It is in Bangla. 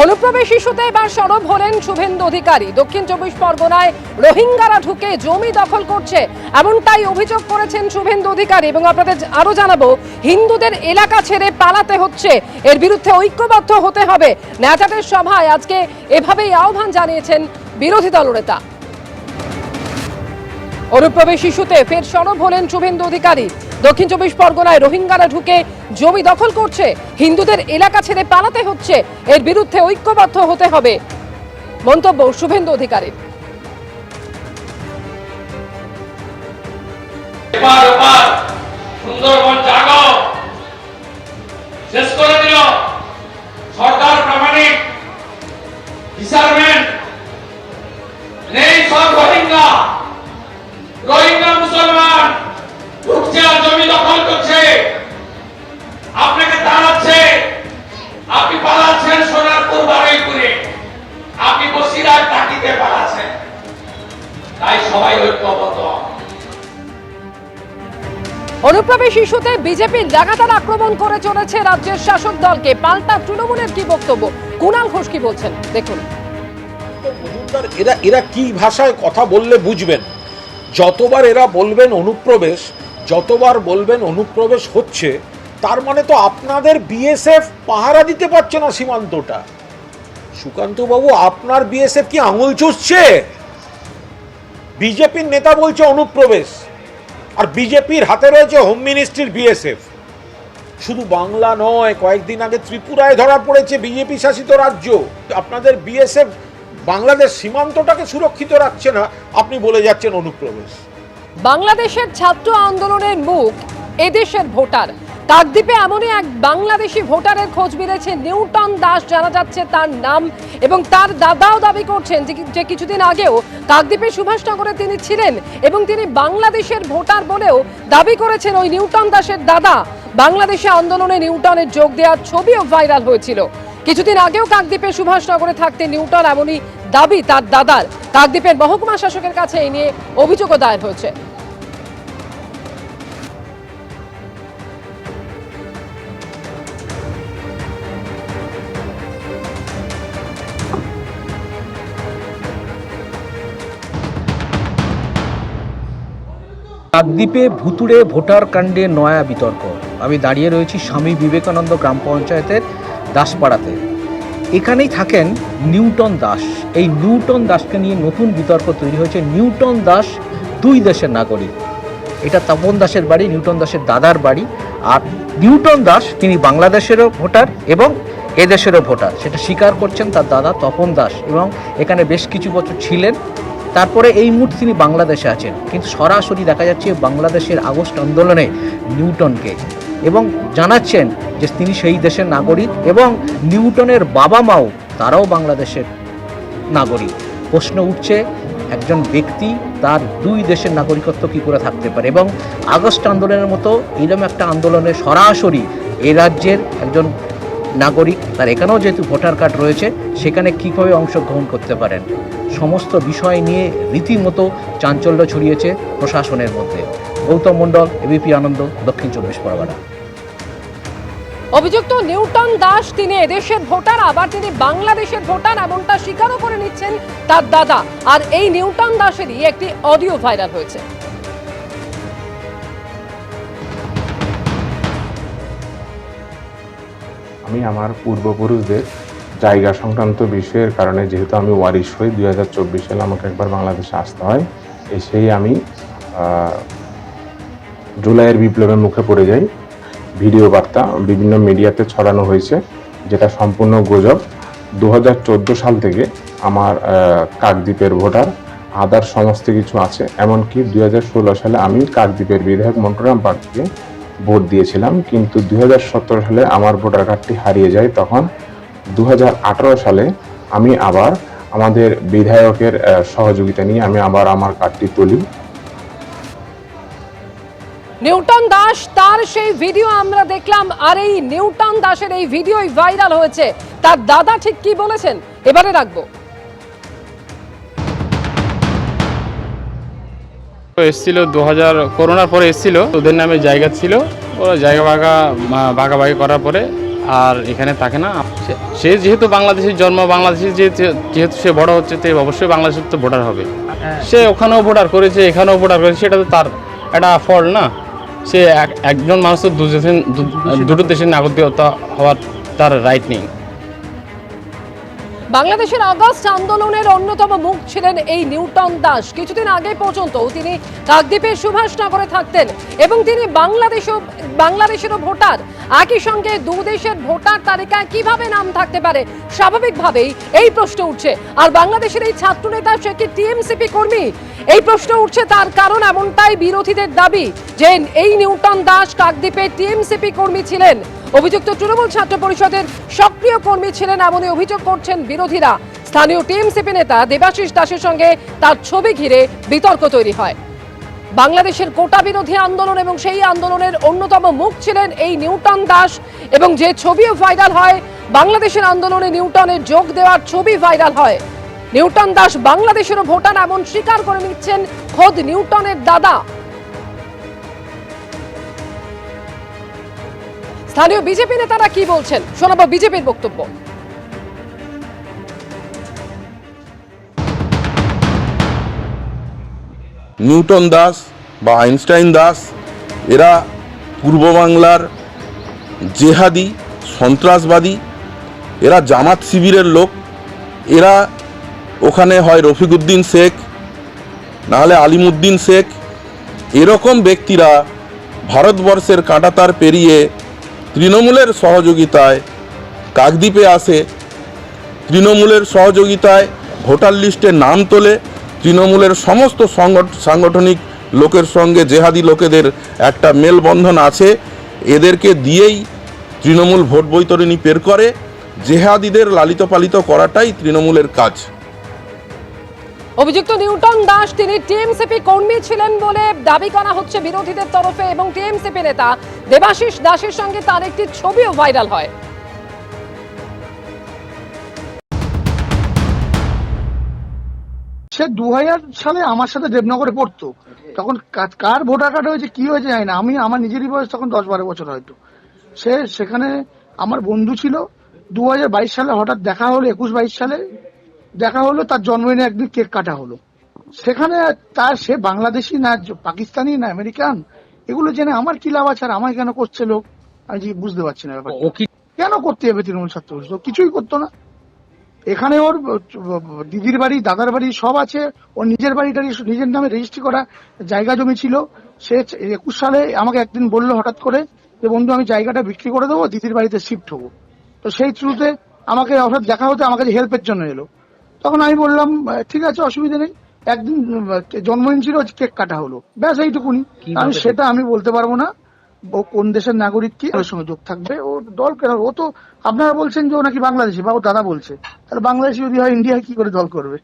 অনুপ্রবেশ ইস্যুতে এবার সরব হলেন শুভেন্দু অধিকারী। দক্ষিণ 24 পরগনায় রোহিঙ্গারা ঢুকে জমি দখল করছে, এমনটাই অভিযোগ করেছেন শুভেন্দু অধিকারী। এবং আপনাদের আরো জানাবো, হিন্দুদের এলাকা ছেড়ে পালাতে হচ্ছে, এর বিরুদ্ধে ঐক্যবদ্ধ হতে হবে। ন্যাচাটের সভায় আজকে এভাবেই আহ্বান জানিয়েছেন বিরোধী দলনেতা। অনুপ্রবেশ ইস্যুতে ফের সরব হলেন শুভেন্দু অধিকারী। দক্ষিণ 24 পরগনায় রোহিঙ্গারা ঢুকে জমি দখল করছে, হিন্দুদের এলাকা ছেড়ে পালাতে হচ্ছে, এর বিরুদ্ধে ঐক্যবদ্ধ হতে হবে, মন্তব্য শুভেন্দু অধিকারীর। সুন্দরবন জাগো শেষ করে দিল সরকার, প্রামাণিক ফিশারম্যান নেই, সব রোহিঙ্গা মুসলমান ঢুকছে আর জমি দখল করছে, আপনাকে দাঁড়াচ্ছে, আপনি পালাচ্ছেন সোনারপুর বারুইপুরে, আপনি বসিরহাট টাকিতে পালাচ্ছেন। তাই সবাই ঐক্যবদ্ধ। অনুপ্রবেশ ইস্যুতে বিজেপির লাগাতার আক্রমণ করে চলেছে রাজ্যের শাসক দলকে। পাল্টা তৃণমূলের কি বক্তব্য, কুণাল ঘোষ কি বলছেন দেখুন। এরা কি ভাষায় কথা বললে বুঝবেন? যতবার এরা বলবেন অনুপ্রবেশ, যতবার বলবেন অনুপ্রবেশ হচ্ছে, তার মানে তো আপনাদের বিএসএফ পাহারা দিতে পারছে না সীমান্তটা। সুকান্ত বাবু, আপনার বিএসএফ কি আঙুল চুষছে? বিজেপির নেতা বলছে অনুপ্রবেশ, আর বিজেপির হাতে রয়েছে হোম মিনিস্ট্রির বিএসএফ। শুধু বাংলা নয়, কয়েকদিন আগে ত্রিপুরায় ধরা পড়েছে বিজেপি শাসিত রাজ্য। আপনাদের বিএসএফ বাংলাদেশ সীমান্তটাকে সুরক্ষিত রাখছে না, আপনি বলে যাচ্ছেন অনুপ্রবেশ। বাংলাদেশের ছাত্র আন্দোলনের মুখ এদেশের ভোটার। কাকদ্বীপে এমনই এক বাংলাদেশি ভোটারের খোঁজ মিলেছে, নিউটন দাস জানা যাচ্ছে তার নাম, এবং তার দাদাও দাবি করছেন যে কিছুদিন আগেও কাকদ্বীপের সুভাষনগরে তিনি ছিলেন এবং তিনি বাংলাদেশের ভোটার বলেও দাবি করেছেন ওই নিউটন দাসের দাদা। বাংলাদেশে আন্দোলনে নিউটনের যোগ দেওয়ার ছবিও ভাইরাল হয়েছিল। কিছুদিন আগেও কাকদ্বীপের সুভাষনগরে থাকতে নিউটন, এমনই দাবি তার দাদার। কাকদ্বীপের মহকুমা শাসকের কাছে এই নিয়ে অভিযোগও দায়ের হয়েছে। কাকদ্বীপে ভুতুড়ে ভোটার কাণ্ডে নয়া বিতর্ক। আমি দাঁড়িয়ে রয়েছি স্বামী বিবেকানন্দ গ্রাম পঞ্চায়েতের দাসপাড়াতে। এখানেই থাকেন নিউটন দাস। এই নিউটন দাসকে নিয়ে নতুন বিতর্ক তৈরি হয়েছে। নিউটন দাস দুই দেশের নাগরিক। এটা তপন দাসের বাড়ি, নিউটন দাসের দাদার বাড়ি। আর নিউটন দাস তিনি বাংলাদেশেরও ভোটার এবং এদেশেরও ভোটার, সেটা স্বীকার করছেন তার দাদা তপন দাস, এবং এখানে বেশ কিছু বছর ছিলেন। তারপরে এই মুহূর্তে তিনি বাংলাদেশে আছেন, কিন্তু সরাসরি দেখা যাচ্ছে বাংলাদেশের আগস্ট আন্দোলনে নিউটনকে, এবং জানাচ্ছেন যে তিনি সেই দেশের নাগরিক, এবং নিউটনের বাবা মাও তারাও বাংলাদেশের নাগরিক। প্রশ্ন উঠছে, একজন ব্যক্তি তার দুই দেশের নাগরিকত্ব কী করে থাকতে পারে? এবং আগস্ট আন্দোলনের মতো এরকম একটা আন্দোলনে সরাসরি এই রাজ্যের একজন নাগরিক, তার এখানেও যেহেতু ভোটার কার্ড রয়েছে, সেখানে কীভাবে অংশগ্রহণ করতে পারেন? সমস্ত বিষয় নিয়ে রীতিমতো চাঞ্চল্য ছড়িয়েছে প্রশাসনের মধ্যে। গৌতম মণ্ডল, এবিপি আনন্দ, দক্ষিণ 24 পরগনা। অভিযুক্ত নিউটন দাস তিনি এদেশের ভোটার, আবার তিনি বাংলাদেশের ভোটার, এমনটা স্বীকারও করে নিচ্ছেন তার দাদা। আর এই নিউটন দাসেরই একটি অডিও ভাইরাল হয়েছে। আমি আমার পূর্বপুরুষদের জায়গা সংক্রান্ত বিষয়ের কারণে, যেহেতু আমি ওয়ারিশ হই, 2024 সালে আমাকে একবার বাংলাদেশে আসতে হয়। এসেই আমি জুলাইয়ের বিপ্লবের মুখে পড়ে যাই। ভিডিও বার্তা বিভিন্ন মিডিয়াতে ছড়ানো হয়েছে, যেটা সম্পূর্ণ গুজব। 2014 সাল থেকে আমার কাকদ্বীপের ভোটার, আদার সমস্ত কিছু আছে। এমনকি 2016 সালে আমি কাকদ্বীপের বিধায়ক মন্টুরাম পার্টিকে ভোট দিয়েছিলাম, কিন্তু 2017 সালে আমার ভোটার কার্ডটি হারিয়ে যায়। তখন 2018 সালে আমি আবার আমাদের বিধায়কের সহযোগিতা নিয়ে আমি আবার আমার কার্ডটি তুলি। নিউটন দাস, তার সেই ভিডিও আমরা দেখলাম, আর এই নিউটন দাসের এই ভিডিওই ভাইরাল হয়েছে। তার দাদা ঠিক কি বলেছেন এবারে রাখবো। এসেছিল 2000 করোনার পরে এসেছিল, ওদের নামে জায়গা ছিল, ওরা জায়গা ভাগাভাগি করার পরে আর এখানে থাকে না। সে যেহেতু বাংলাদেশের জন্ম, বাংলাদেশে যেহেতু সে বড় হচ্ছে, তো অবশ্যই বাংলাদেশের তো ভোটার হবে। সে ওখানেও ভোটার করেছে, এখানেও ভোটার করেছে, সেটা তো তার একটা ফল না। সে একজন মানুষ তো দুটো দেশের নাগরিকতা হওয়ার তার রাইট নেই। বাংলাদেশের আগস্ট আন্দোলনের অন্যতম মুখ ছিলেন এই নিউটন দাস। কিছুদিন আগে পর্যন্ত তিনি কাকদ্বীপের সুভাষনগরে থাকতেন এবং তিনি বাংলাদেশেরও ভোটার। একই সঙ্গে দু দেশের ভোটার তালিকায় কিভাবে নাম থাকতে পারে? স্বাভাবিকভাবেই এই প্রশ্ন উঠছে। আর বাংলাদেশের এই ছাত্রনেতা সে কি টিএমসিপি কর্মী? এই প্রশ্ন উঠছে তার কারণ এমনটাই বিরোধীদের দাবি যে এই নিউটন দাস কাকদ্বীপে টিএমসিপি কর্মী ছিলেন। অভিযুক্ত তৃণমূল ছাত্র পরিষদের সক্রিয় কর্মী ছিলেন এমনই অভিযোগ করছেন বিরোধীরা। স্থানীয় টিএমসিপি নেতা দেবাশিস দাসের সঙ্গে তার ছবি ঘিরে বিতর্ক তৈরি হয়। বাংলাদেশের কোটা বিরোধী আন্দোলন এবং সেই আন্দোলনের অন্যতম মুখ ছিলেন এই নিউটন দাস এবং যে ছবিও ভাইরাল হয়, বাংলাদেশের আন্দোলনে নিউটনের যোগ দেওয়ার ছবি ভাইরাল হয়। নিউটন দাস বাংলাদেশেরও ভোটার এমন স্বীকার করে নিচ্ছেন খোদ নিউটনের দাদা। স্থানীয় বিজেপি নেতারা কি বলছেন শোনাবো বিজেপির বক্তব্য। নিউটন দাস বা আইনস্টাইন দাস এরা পূর্ব বাংলার জেহাদি সন্ত্রাসবাদী, এরা জামাত শিবিরের লোক। এরা ওখানে হয় রফিকুদ্দিন শেখ, নাহলে আলিমুদ্দিন শেখ, এরকম ব্যক্তিরা ভারতবর্ষের কাঁটাতার পেরিয়ে তৃণমূলের সহযোগিতায় কাকদ্বীপে আসে, তৃণমূলের সহযোগিতায় ভোটার লিস্টে নাম তোলে। তৃণমূলের সমস্ত সাংগঠনিক লোকের সঙ্গে জেহাদি লোকেদের একটা মেলবন্ধন আছে, এদেরকে দিয়েই তৃণমূল ভোট বৈতরণী বের করে। জেহাদিদের লালিত পালিত করাটাই তৃণমূলের কাজ। অভিযুক্ত নিউটন দাস তিনি টিএমসিপি কর্মী ছিলেন বলে দাবি করা হচ্ছে বিরোধীদের তরফে এবং টিএমসিপি নেতা দেবাশিস দাসের সঙ্গে তার একটি ছবিও ভাইরাল হয়। সে 2000 সালে আমার সাথে দেবনগরে পড়তো, তখন কার ভোটার কার্ড হয়েছে কি হয়েছে জানি না। আমি আমার নিজেরই বয়স তখন 10-12 বছর হয়তো। সে সেখানে আমার বন্ধু ছিল। 2022 সালে হঠাৎ দেখা হলো, 21-22 সালে দেখা হলো, তার জন্মদিনে একদিন কেক কাটা হলো। সেখানে তার সে বাংলাদেশি না পাকিস্তানি না আমেরিকান, এগুলো জেনে আমার কি লাভ আছে? আর আমায় কেন করছে লোক? আমি বুঝতে পারছি না ব্যাপারটা। কেন করতে হবে তৃণমূল ছাত্র পরিষদ? কিছুই করতো না। এখানে ওর দিদির বাড়ি দাদার বাড়ি সব আছে, ওর নিজের বাড়িটা নিজের নামে রেজিস্ট্রি করা জায়গা জমি ছিল। সে 21 সালে আমাকে একদিন বললো হঠাৎ করে যে বন্ধু আমি জায়গাটা বিক্রি করে দেবো, দিদির বাড়িতে শিফট হবো। তো সেই থ্রুতে আমাকে হঠাৎ দেখা হতে আমার কাছে হেল্পের জন্য এলো। তখন আমি বললাম ঠিক আছে অসুবিধা নেই। একদিন জন্মদিন ছিল, কেক কাটা হলো, ব্যাস এইটুকুনি। আমি সেটা আমি বলতে পারবো না ও কোন দেশের নাগরিক, কি ওর সঙ্গে যোগ থাকবে। ও দল কেন? ও তো আপনারা বলছেন যে ও নাকি বাংলাদেশি, বা ও দাদা বলছে, তাহলে বাংলাদেশি যদি হয় ইন্ডিয়া কি করে দল করবে?